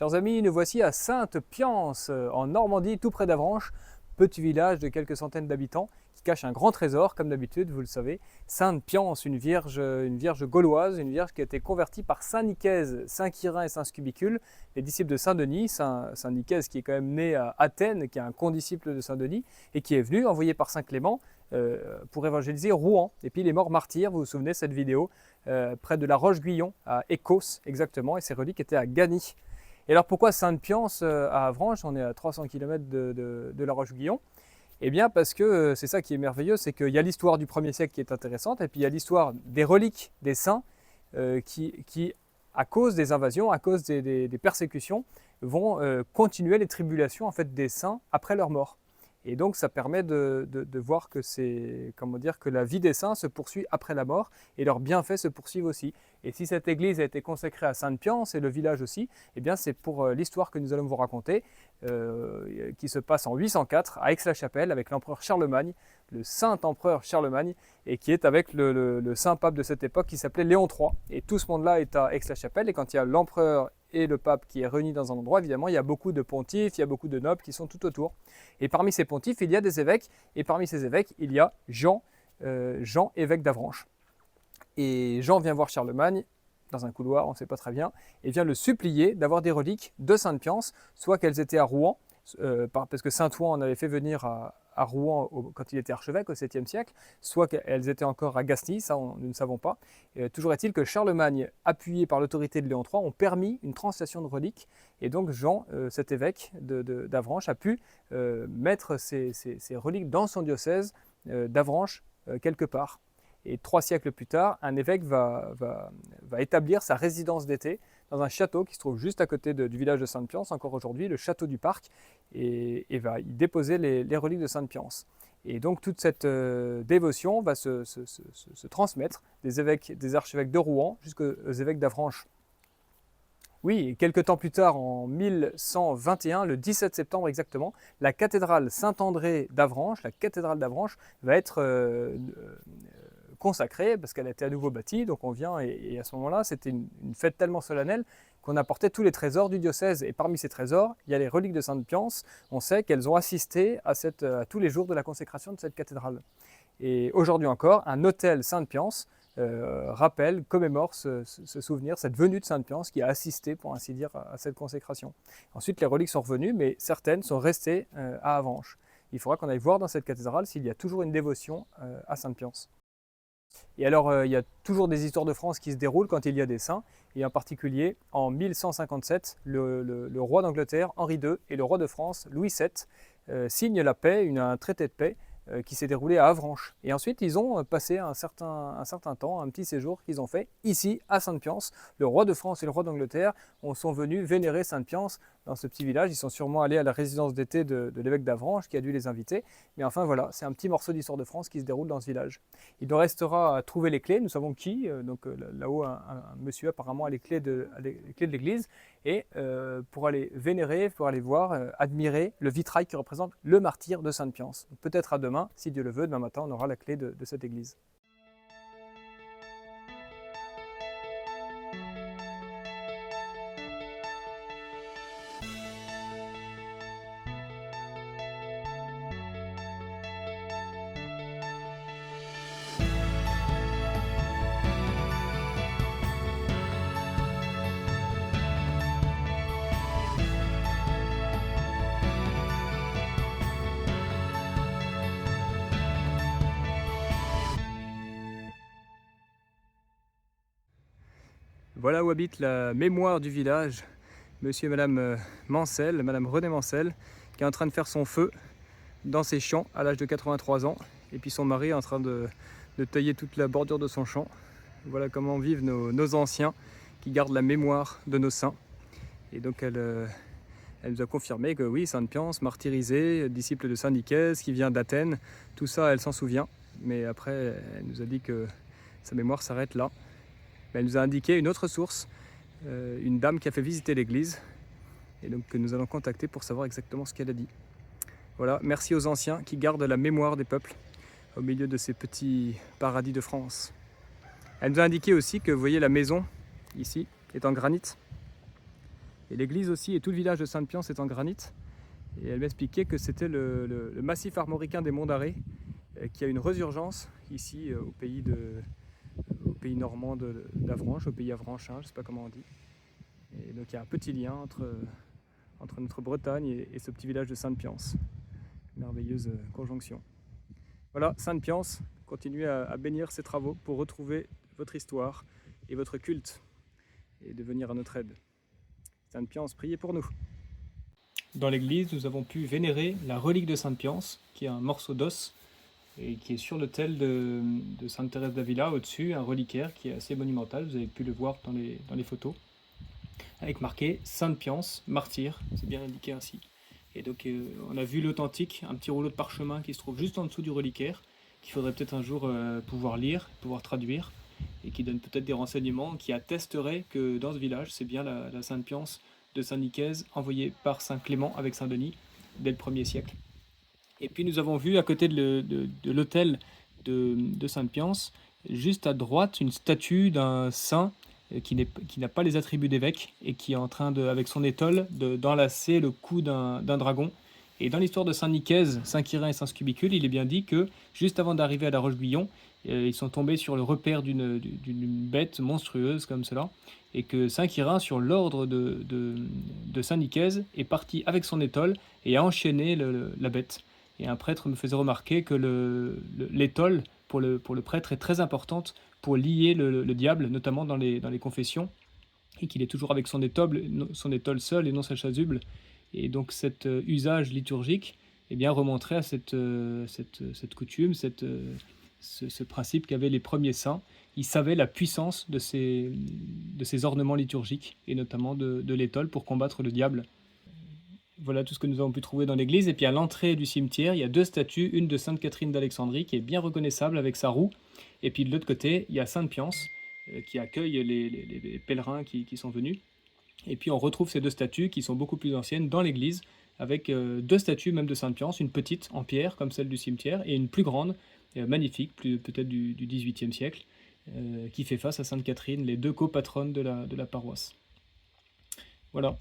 Chers amis, nous voici à Sainte-Pience, en Normandie, tout près d'Avranches, petit village de quelques centaines d'habitants qui cache un grand trésor, comme d'habitude, vous le savez. Sainte-Pience, une vierge gauloise, une vierge qui a été convertie par Saint Nicaise, Saint Quirin et Saint Scubicule, les disciples de Saint-Denis. Saint Nicaise qui est quand même né à Athènes, qui est un condisciple de Saint-Denis, et qui est venu, envoyé par Saint Clément, pour évangéliser Rouen. Et puis il est mort martyr, vous vous souvenez de cette vidéo, près de la Roche-Guyon, à Écos exactement, et ses reliques étaient à Gagny. Et alors pourquoi Sainte-Pience à Avranches, on est à 300 km de la Roche-Guyon? Eh bien parce que c'est ça qui est merveilleux, c'est qu'il y a l'histoire du 1er siècle qui est intéressante, et puis il y a l'histoire des reliques des saints qui, à cause des invasions, à cause des persécutions, vont continuer les tribulations en fait, des saints après leur mort. Et donc ça permet de voir que que la vie des saints se poursuit après la mort et leurs bienfaits se poursuivent aussi. Et si cette église a été consacrée à Sainte-Pience et le village aussi, eh bien c'est pour l'histoire que nous allons vous raconter, qui se passe en 804 à Aix-la-Chapelle avec l'empereur Charlemagne, le saint empereur Charlemagne, et qui est avec le saint pape de cette époque qui s'appelait Léon III. Et tout ce monde-là est à Aix-la-Chapelle, et quand il y a l'empereur et le pape qui est réuni dans un endroit, évidemment, il y a beaucoup de pontifes, il y a beaucoup de nobles qui sont tout autour. Et parmi ces pontifes, il y a des évêques, et parmi ces évêques, il y a Jean, évêque d'Avranches. Et Jean vient voir Charlemagne, dans un couloir, on ne sait pas très bien, et vient le supplier d'avoir des reliques de Sainte-Pience, soit qu'elles étaient à Rouen, parce que Saint-Ouen en avait fait venir à Rouen quand il était archevêque au 7e siècle, soit qu'elles étaient encore à Gasny, ça nous ne savons pas. Toujours est-il que Charlemagne, appuyé par l'autorité de Léon III, ont permis une translation de reliques, et donc Jean, cet évêque d'Avranches, a pu mettre ces reliques dans son diocèse d'Avranches quelque part. Et 3 siècles plus tard, un évêque va établir sa résidence d'été dans un château qui se trouve juste à côté du village de Sainte-Pience, encore aujourd'hui, le château du Parc, et va y déposer les reliques de Sainte-Pience. Et donc toute cette dévotion va se transmettre des archevêques de Rouen jusqu'aux évêques d'Avranches. Oui, et quelques temps plus tard, en 1121, le 17 septembre exactement, la cathédrale Saint-André d'Avranches, va être consacrée parce qu'elle a été à nouveau bâtie. Donc on vient et à ce moment-là, c'était une fête tellement solennelle qu'on apportait tous les trésors du diocèse. Et parmi ces trésors, il y a les reliques de Sainte-Pience. On sait qu'elles ont assisté à tous les jours de la consécration de cette cathédrale. Et aujourd'hui encore, un autel Sainte-Pience rappelle, commémore ce souvenir, cette venue de Sainte-Pience qui a assisté, pour ainsi dire, à cette consécration. Ensuite, les reliques sont revenues, mais certaines sont restées à Avranches. Il faudra qu'on aille voir dans cette cathédrale s'il y a toujours une dévotion à Sainte-Pience. Et alors, il y a toujours des histoires de France qui se déroulent quand il y a des saints, et en particulier, en 1157, le roi d'Angleterre, Henri II, et le roi de France, Louis VII, signent la paix, un traité de paix, qui s'est déroulé à Avranches. Et ensuite, ils ont passé un certain temps, un petit séjour qu'ils ont fait ici, à Sainte-Pience. Le roi de France et le roi d'Angleterre sont venus vénérer Sainte-Pience dans ce petit village. Ils sont sûrement allés à la résidence d'été de l'évêque d'Avranches qui a dû les inviter. Mais enfin voilà, c'est un petit morceau d'histoire de France qui se déroule dans ce village. Il nous restera à trouver les clés. Nous savons qui. Donc là-haut, un monsieur apparemment a les clés de l'église. Et pour aller vénérer, pour aller voir, admirer le vitrail qui représente le martyr de Sainte-Pience. Peut-être à demain, si Dieu le veut, demain matin, on aura la clé de cette église. Voilà où habite la mémoire du village, monsieur et madame Mancel, madame Renée Mancel, qui est en train de faire son feu dans ses champs à l'âge de 83 ans. Et puis son mari est en train de tailler toute la bordure de son champ. Voilà comment vivent nos anciens qui gardent la mémoire de nos saints. Et donc elle nous a confirmé que oui, Sainte-Pience, martyrisée, disciple de Saint Nicaise, qui vient d'Athènes, tout ça, elle s'en souvient. Mais après, elle nous a dit que sa mémoire s'arrête là. Elle nous a indiqué une autre source, une dame qui a fait visiter l'église, et donc que nous allons contacter pour savoir exactement ce qu'elle a dit. Voilà, merci aux anciens qui gardent la mémoire des peuples au milieu de ces petits paradis de France. Elle nous a indiqué aussi que, vous voyez, la maison, ici, est en granit. Et l'église aussi, et tout le village de Sainte-Pience est en granit. Et elle m'expliquait que c'était le massif armoricain des Monts d'Arrée qui a une résurgence ici au pays normand d'Avranches, au pays avranchin, je ne sais pas comment on dit. Et donc il y a un petit lien entre notre Bretagne et ce petit village de Sainte-Pience. Merveilleuse conjonction. Voilà, Sainte-Pience, continuez à bénir ces travaux pour retrouver votre histoire et votre culte et de venir à notre aide. Sainte-Pience, priez pour nous. Dans l'église, nous avons pu vénérer la relique de Sainte-Pience, qui est un morceau d'os et qui est sur l'autel de Sainte Thérèse d'Avila, au-dessus, un reliquaire qui est assez monumental, vous avez pu le voir dans les photos, avec marqué Sainte-Pience, martyr, c'est bien indiqué ainsi. Et donc on a vu l'authentique, un petit rouleau de parchemin qui se trouve juste en dessous du reliquaire, qu'il faudrait peut-être un jour pouvoir lire, pouvoir traduire, et qui donne peut-être des renseignements qui attesteraient que dans ce village, c'est bien la Sainte-Pience de Saint-Nicaise, envoyée par Saint Clément avec Saint-Denis, dès le 1er siècle. Et puis nous avons vu à côté de l'autel de Sainte-Pience, juste à droite, une statue d'un saint qui n'a pas les attributs d'évêque et qui est en train, avec son étole, d'enlacer le cou d'un dragon. Et dans l'histoire de Saint-Nicaise, Saint-Quirin et Saint-Scubicule, il est bien dit que, juste avant d'arriver à la Roche-Guyon, ils sont tombés sur le repère d'une bête monstrueuse comme cela, et que Saint-Quirin, sur l'ordre de Saint-Nicaise, est parti avec son étole et a enchaîné la bête. Et un prêtre me faisait remarquer que l'étole, pour le prêtre, est très importante pour lier le diable, notamment dans les confessions, et qu'il est toujours avec son étole seule et non sa chasuble. Et donc cet usage liturgique eh bien, remonterait à cette coutume, ce principe qu'avaient les premiers saints. Ils savaient la puissance de ces ornements liturgiques, et notamment de l'étole pour combattre le diable. Voilà tout ce que nous avons pu trouver dans l'église. Et puis à l'entrée du cimetière, il y a 2 statues, une de Sainte Catherine d'Alexandrie qui est bien reconnaissable avec sa roue. Et puis de l'autre côté, il y a Sainte-Pience qui accueille les pèlerins qui sont venus. Et puis on retrouve ces 2 statues qui sont beaucoup plus anciennes dans l'église, avec 2 statues même de Sainte-Pience, une petite en pierre comme celle du cimetière et une plus grande, magnifique, peut-être du XVIIIe siècle, qui fait face à Sainte Catherine, les 2 copatronnes de la paroisse. Voilà.